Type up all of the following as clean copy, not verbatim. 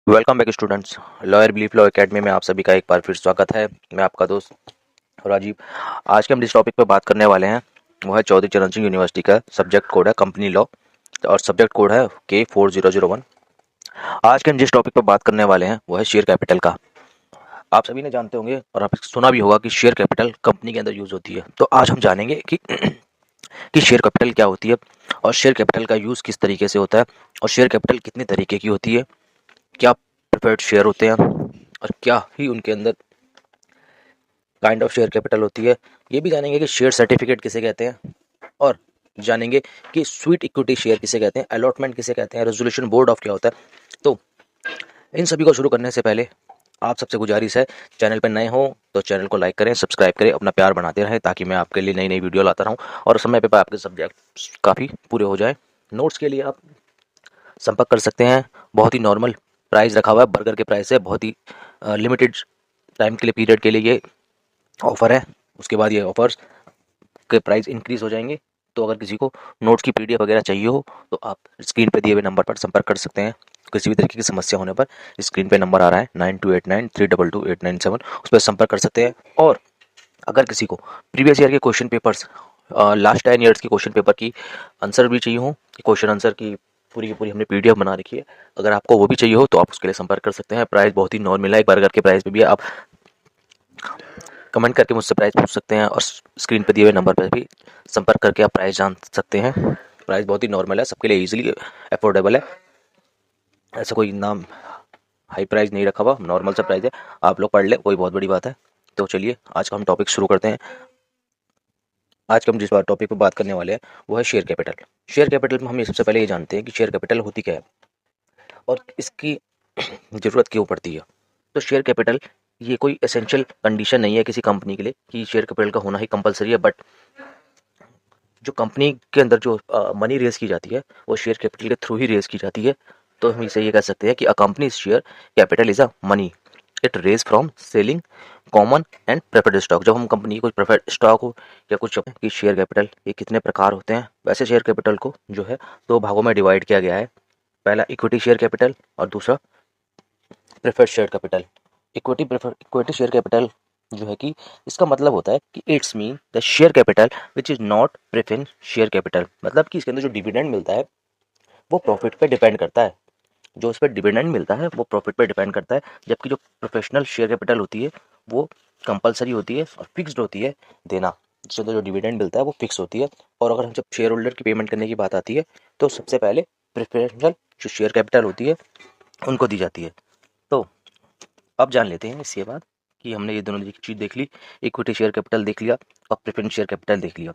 Welcome back students. Lawyer belief law academy में आप सभी का एक बार फिर स्वागत है। मैं आपका दोस्त राजीव। आज के हम जिस टॉपिक पर बात करने वाले हैं वो है चौधरी चरण सिंह यूनिवर्सिटी का सब्जेक्ट कोड है कंपनी लॉ और सब्जेक्ट कोड है K4001। आज के हम जिस टॉपिक पर बात करने वाले हैं वो है शेयर कैपिटल का। आप सभी ने जानते होंगे और आपने सुना भी होगा कि शेयर कैपिटल कंपनी के अंदर यूज होती है। तो आज हम जानेंगे कि शेयर कैपिटल क्या होती है और शेयर कैपिटल का यूज किस तरीके से होता है और शेयर कैपिटल कितने तरीके की होती है, क्या प्रेफर्ड शेयर होते हैं और क्या ही उनके अंदर काइंड ऑफ शेयर कैपिटल होती है। ये भी जानेंगे कि शेयर सर्टिफिकेट किसे कहते हैं और जानेंगे कि स्वीट इक्विटी शेयर किसे कहते हैं, अलॉटमेंट किसे कहते हैं, रेजोल्यूशन बोर्ड ऑफ क्या होता है। तो इन सभी को शुरू करने से पहले आप सबसे गुजारिश है, चैनल पर नए हो तो चैनल को लाइक करें, सब्सक्राइब करें, अपना प्यार बनाते रहें ताकि मैं आपके लिए नई नई वीडियो लाता रहूं और समय पे आपके सब्जेक्ट काफ़ी पूरे हो जाए। नोट्स के लिए आप संपर्क कर सकते हैं। बहुत ही नॉर्मल प्राइस रखा हुआ है, बर्गर के प्राइस है, बहुत ही लिमिटेड टाइम के लिए पीरियड के लिए ये ऑफ़र है। उसके बाद ये ऑफर्स के प्राइस इंक्रीज हो जाएंगे। तो अगर किसी को नोट्स की पीडीएफ वगैरह चाहिए हो तो आप स्क्रीन पे दिए हुए नंबर पर संपर्क कर सकते हैं। किसी भी तरीके की समस्या होने पर स्क्रीन पे नंबर आ रहा है 9289322897, उस पर संपर्क कर सकते हैं। और अगर किसी को प्रीवियस ईयर के क्वेश्चन पेपर्स, लास्ट 10 ईयर्स के क्वेश्चन पेपर की आंसर भी चाहिए हो, क्वेश्चन आंसर की पूरी हमने पीडीएफ बना रखी है, अगर आपको वो भी चाहिए हो तो आप उसके लिए संपर्क कर सकते हैं। प्राइस बहुत ही नॉर्मल है, एक बर्गर के प्राइस पे भी आप कमेंट करके मुझसे प्राइस पूछ सकते हैं और स्क्रीन पर दिए हुए नंबर पर भी संपर्क करके आप प्राइस जान सकते हैं। प्राइस बहुत ही नॉर्मल है, सबके लिए इजीली अफोर्डेबल है। ऐसा कोई नाम हाई प्राइस नहीं रखा हुआ, नॉर्मल सा प्राइस है, आप लोग पढ़ ले, कोई बहुत बड़ी बात है। तो चलिए आज का हम टॉपिक शुरू करते हैं। आज का हम जिस बार टॉपिक पर बात करने वाले हैं वो है शेयर कैपिटल। शेयर कैपिटल में हम सबसे पहले ये जानते हैं कि शेयर कैपिटल होती क्या है और इसकी ज़रूरत क्यों पड़ती है। तो शेयर कैपिटल ये कोई एसेंशियल कंडीशन नहीं है किसी कंपनी के लिए कि शेयर कैपिटल का होना ही कंपलसरी है, बट जो कंपनी के अंदर जो मनी रेज की जाती है वो शेयर कैपिटल के थ्रू ही रेज की जाती है। तो हम इसे ये कह सकते हैं कि a company share capital is a money it raise from selling common and preferred stock. जब हम कंपनी की कोई प्रेफर्ड स्टॉक हो या कुछ कि शेयर कैपिटल ये कितने प्रकार होते हैं, वैसे शेयर कैपिटल को जो है दो भागों में डिवाइड किया गया है। पहला इक्विटी शेयर कैपिटल और दूसरा preferred share capital. Equity share capital जो है कि इसका मतलब होता है कि it's mean the share capital which is not preference share capital. मतलब कि इसके अंदर जो डिविडेंड मिलता है वो प्रॉफिट पे डिपेंड करता है, जो इस पर डिविडेंड मिलता है वो प्रॉफिट पे डिपेंड करता है। जबकि जो प्रोफेशनल शेयर कैपिटल होती है वो कंपलसरी होती है और फिक्स्ड होती है देना, जिसके अंदर जो डिविडेंड मिलता है वो फिक्स होती है। और अगर हम जब शेयर होल्डर की पेमेंट करने की बात आती है तो सबसे पहले प्रेफरेंशियल जो शेयर कैपिटल होती है उनको दी जाती है। तो अब जान लेते हैं इसके बाद कि हमने ये दोनों चीज़ देख ली, इक्विटी शेयर कैपिटल देख लिया और प्रेफरेंस शेयर कैपिटल देख लिया।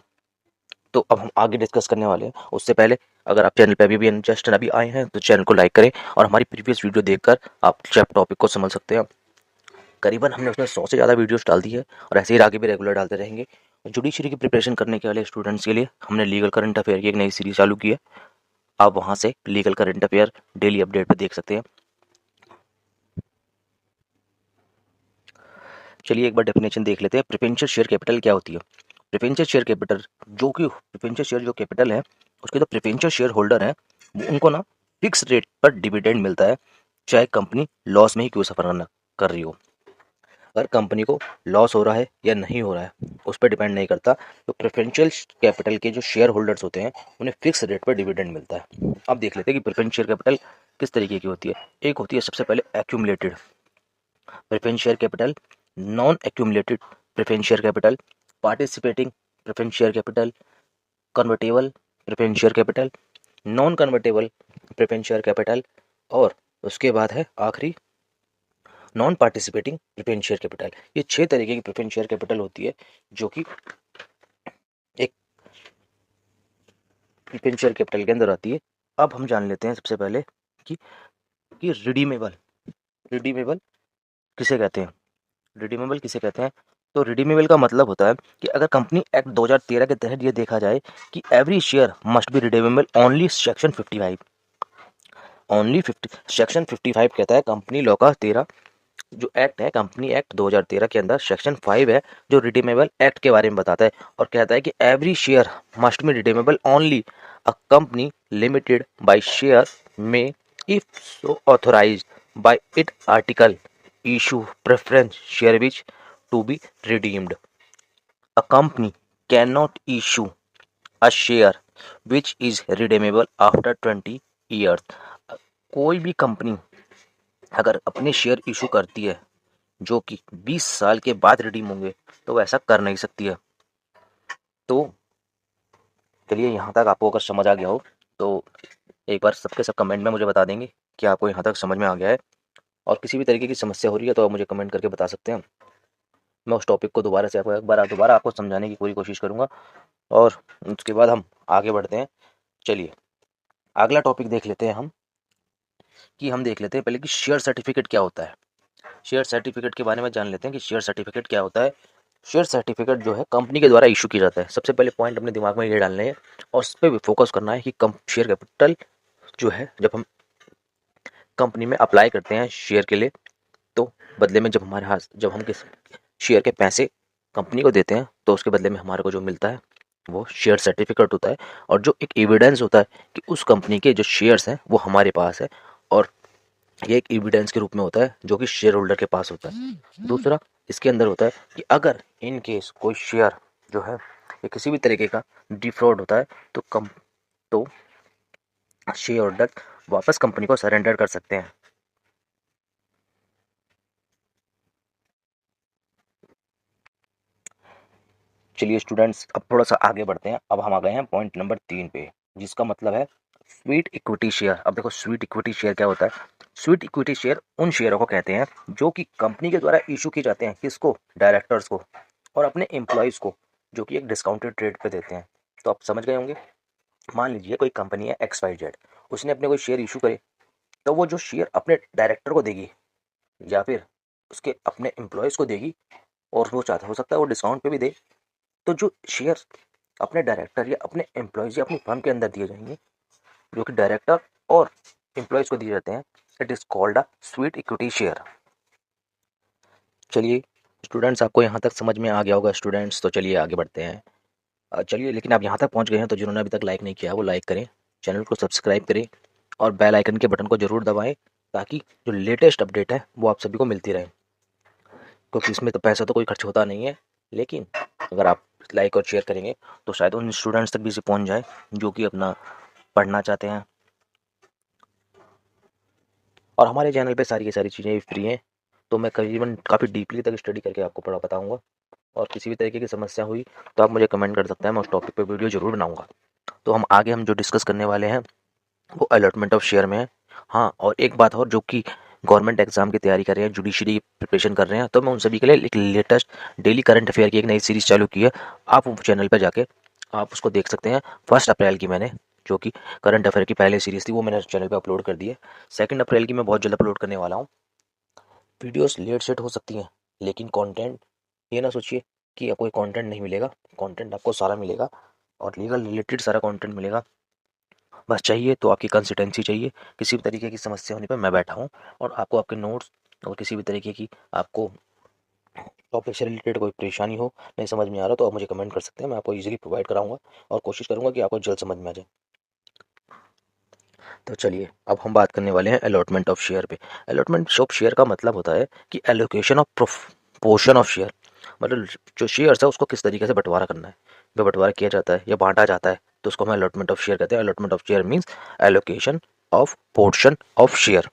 तो अब हम आगे डिस्कस करने वाले हैं। उससे पहले अगर आप चैनल पे अभी भी जस्ट अभी आए हैं तो चैनल को लाइक करें और हमारी प्रीवियस वीडियो देखकर आप टॉपिक को समझ सकते हैं। करीबन हमने उसमें 100 से ज़्यादा वीडियोस डाल दी है और ऐसे ही आगे भी रेगुलर डालते रहेंगे। जुडिशरी की प्रिपरेशन करने के वाले स्टूडेंट्स के लिए हमने लीगल करंट अफेयर की एक नई सीरीज चालू की है। आप वहाँ से legal current affair daily update पर देख सकते हैं। चलिए एक बार डेफिनेशन देख लेते हैं, प्रेफरेंशियल शेयर कैपिटल क्या होती है। Preferential share capital preferential share जो कैपिटल है उसके जो प्रेफरेंशियल शेयर होल्डर है उनको ना फिक्स रेट पर डिविडेंड मिलता है, चाहे कंपनी लॉस में ही क्यों सफर करना कर रही हो। अगर कंपनी को लॉस हो रहा है या नहीं हो रहा है उस पर डिपेंड नहीं करता। तो प्रेफरेंशियल कैपिटल के जो शेयर होल्डर्स होते हैं उन्हें फिक्स रेट पर डिविडेंड मिलता है। अब देख लेते हैं कि प्रेफरेंशियल शेयर कैपिटल किस तरीके की होती है। एक होती है सबसे पहले accumulated preference share capital, non accumulated preference share capital, participating preference share capital, convertible preference share capital, non convertible preference share capital और उसके बाद है आखिरी non participating preference share capital. ये 6 तरीके की प्रेफरेंस शेयर कैपिटल होती है जो कि एक प्रेफरेंस शेयर कैपिटल के अंदर आती है। अब हम जान लेते हैं सबसे पहले कि रिडीमेबल रिडीमेबल किसे कहते हैं। रिडीमेबल किसे कहते हैं? तो रिडीमेबल का मतलब होता है कि अगर कंपनी एक्ट 2013 के तहत ये देखा जाए कि every share must be redeemable only section 55, only 50 section 55 कहता है कंपनी लॉ का 13 जो एक्ट है, कंपनी एक्ट 2013 के अंदर सेक्शन 5 है जो रिडीमेबल एक्ट के बारे में बताता है और कहता है कि every share must be redeemable only a company limited by share में if so authorised by it article issue preference share which to be redeemed. A company can not issue a share which is redeemable after 20 years. कोई भी company अगर अपने share issue करती है जो कि 20 साल के बाद रिडीम होंगे तो वो ऐसा कर नहीं सकती है। तो चलिए यहाँ तक आपको अगर समझ आ गया हो तो एक बार सबके सब कमेंट में मुझे बता देंगे कि आपको यहाँ तक समझ में आ गया है, और किसी भी तरीके की समस्या हो रही है तो आप मुझे कमेंट करके बता सकते हैं। मैं उस टॉपिक को दोबारा से एक बार दोबारा आपको समझाने की पूरी कोशिश करूँगा, और उसके बाद हम आगे बढ़ते हैं। चलिए अगला टॉपिक देख लेते हैं हम देख लेते हैं पहले कि शेयर सर्टिफिकेट क्या होता है। शेयर सर्टिफिकेट के बारे में जान लेते हैं कि शेयर सर्टिफिकेट क्या होता है। शेयर सर्टिफिकेट जो है कंपनी के द्वारा इशू किया जाता है। सबसे पहले पॉइंट अपने दिमाग में ये डालने हैं और उस पर भी फोकस करना है कि शेयर कैपिटल जो है जब हम कंपनी में अप्लाई करते हैं शेयर के लिए, तो बदले में जब हम किस शेयर के पैसे कंपनी को देते हैं तो उसके बदले में हमारे को जो मिलता है वो शेयर सर्टिफिकेट होता है, और जो एक एविडेंस होता है कि उस कंपनी के जो शेयर्स हैं वो हमारे पास है, और ये एक एविडेंस के रूप में होता है जो कि शेयर होल्डर के पास होता है। दूसरा इसके अंदर होता है कि अगर इन केस कोई शेयर जो है या किसी भी तरीके का डिफ्रॉड होता है तो शेयर होल्डर वापस कंपनी को सरेंडर कर सकते हैं। चलिए स्टूडेंट्स अब थोड़ा सा आगे बढ़ते हैं। अब हम आ गए हैं पॉइंट नंबर 3 पे, जिसका मतलब है स्वीट इक्विटी शेयर। अब देखो स्वीट इक्विटी शेयर क्या होता है। स्वीट इक्विटी शेयर उन शेयरों को कहते हैं जो कि कंपनी के द्वारा इशू किए जाते हैं, किसको, डायरेक्टर्स को और अपने एम्प्लॉयज़ को, जो कि एक डिस्काउंटेड रेट पे देते हैं। तो आप समझ गए होंगे। मान लीजिए कोई कंपनी है XYZ, उसने अपने कोई शेयर इशू करे, तो वो जो शेयर अपने डायरेक्टर को देगी या फिर उसके अपने एम्प्लॉयज़ को देगी, और वो चाहता हो सकता है वो डिस्काउंट पे भी दे, तो जो शेयर अपने डायरेक्टर या अपने एम्प्लॉयज़ या अपनी फर्म के अंदर दिए जाएंगे, जो कि डायरेक्टर और एम्प्लॉयज़ को दिए जाते हैं, it is called a sweet equity share. चलिए स्टूडेंट्स आपको यहाँ तक समझ में आ गया होगा स्टूडेंट्स, तो चलिए आगे बढ़ते हैं। चलिए लेकिन आप यहाँ तक पहुँच गए हैं तो जिन्होंने अभी तक लाइक नहीं किया वो लाइक करें, चैनल को सब्सक्राइब करें और बेल आइकन के बटन को ज़रूर दबाएं, ताकि जो लेटेस्ट अपडेट है वो आप सभी को मिलती रहे। क्योंकि इसमें तो पैसा तो कोई खर्च होता नहीं है, लेकिन अगर आप लाइक और शेयर करेंगे तो शायद उन स्टूडेंट्स तक भी इसे पहुँच जाए जो कि अपना पढ़ना चाहते हैं। और हमारे चैनल पे सारी की सारी चीज़ें फ्री हैं, तो मैं करीबन काफ़ी डीपली तक स्टडी करके आपको पढ़ा बताऊँगा। और किसी भी तरीके की समस्या हुई तो आप मुझे कमेंट कर सकते हैं, मैं उस टॉपिक पे वीडियो ज़रूर बनाऊँगा। तो हम जो डिस्कस करने वाले हैं वो अलॉटमेंट ऑफ शेयर में है। हाँ, और एक बात और, जो कि गवर्नमेंट एग्जाम की तैयारी कर रहे हैं, जुडिशरी की प्रिपरेशन कर रहे हैं, तो मैं उन सभी के लिए एक लेटेस्ट डेली करंट अफेयर की एक नई सीरीज़ चालू की है। आप वो चैनल पर जाके आप उसको देख सकते हैं। 1 अप्रैल की मैंने जो कि करंट अफेयर की पहले सीरीज़ थी वो मैंने चैनल पे अपलोड कर दी है। 2 अप्रैल की मैं बहुत जल्द अपलोड करने वाला हूँ। वीडियोस लेट सेट हो सकती हैं, लेकिन कंटेंट ये ना सोचिए कि कोई कंटेंट नहीं मिलेगा। कंटेंट आपको सारा मिलेगा और लीगल रिलेटेड सारा कंटेंट मिलेगा। बस चाहिए तो आपकी कंसिस्टेंसी चाहिए। किसी भी तरीके की समस्या होने पर मैं बैठा हूँ, और आपको आपके नोट्स और किसी भी तरीके की आपको टॉपिक से रिलेटेड कोई परेशानी हो, नहीं समझ में आ रहा, तो आप मुझे कमेंट कर सकते हैं। मैं आपको ईजिली प्रोवाइड कराऊंगा और कोशिश करूंगा कि आपको जल्द समझ में आ जाए। तो चलिए अब हम बात करने वाले हैं अलॉटमेंट ऑफ शेयर पे। अलॉटमेंट ऑफ शेयर का मतलब होता है कि allocation of portion of share, मतलब जो शेयर्स है उसको किस तरीके से बंटवारा करना है, जो बंटवारा किया जाता है या बांटा जाता है, तो उसको हम अलॉटमेंट ऑफ शेयर कहते हैं। Allotment of share means allocation of portion of share.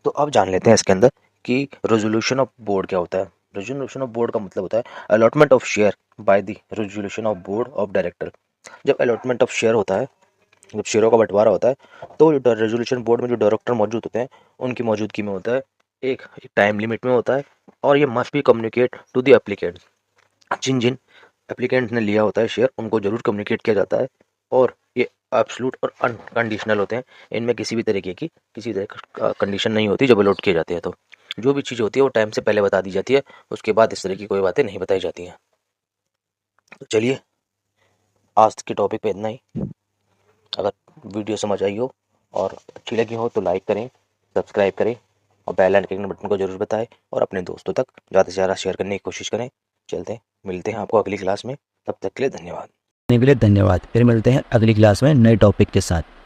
तो अब जान लेते हैं इसके अंदर कि रेजोल्यूशन ऑफ बोर्ड क्या होता है। रेजोल्यूशन ऑफ बोर्ड का मतलब होता है allotment of share by the resolution of board of director. जब अलॉटमेंट ऑफ शेयर होता है, जब शेयरों का बंटवारा होता है, तो जो रेजोल्यूशन बोर्ड में जो डायरेक्टर मौजूद होते हैं उनकी मौजूदगी में होता है, एक टाइम लिमिट में होता है, और ये must be communicate to the applicant. जिन जिन एप्लीकेंट ने लिया होता है शेयर उनको जरूर कम्युनिकेट किया जाता है, और ये एब्सोल्यूट और अनकंडीशनल होते हैं। इनमें किसी तरह का कंडीशन नहीं होती जब अलॉट किए जाते हैं। तो जो भी चीज़ होती है वो टाइम से पहले बता दी जाती है, उसके बाद इस तरह की कोई बातें नहीं बताई जाती हैं। तो चलिए आज के टॉपिक पे इतना ही। अगर वीडियो समझ आई हो और अच्छी लगी हो तो लाइक करें, सब्सक्राइब करें और बेल आइकन बटन को जरूर बताएं, और अपने दोस्तों तक ज़्यादा से ज़्यादा शेयर करने की कोशिश करें। मिलते हैं आपको अगली क्लास में, तब तक के लिए धन्यवाद। के लिए धन्यवाद। फिर मिलते हैं अगली क्लास में नए टॉपिक के साथ।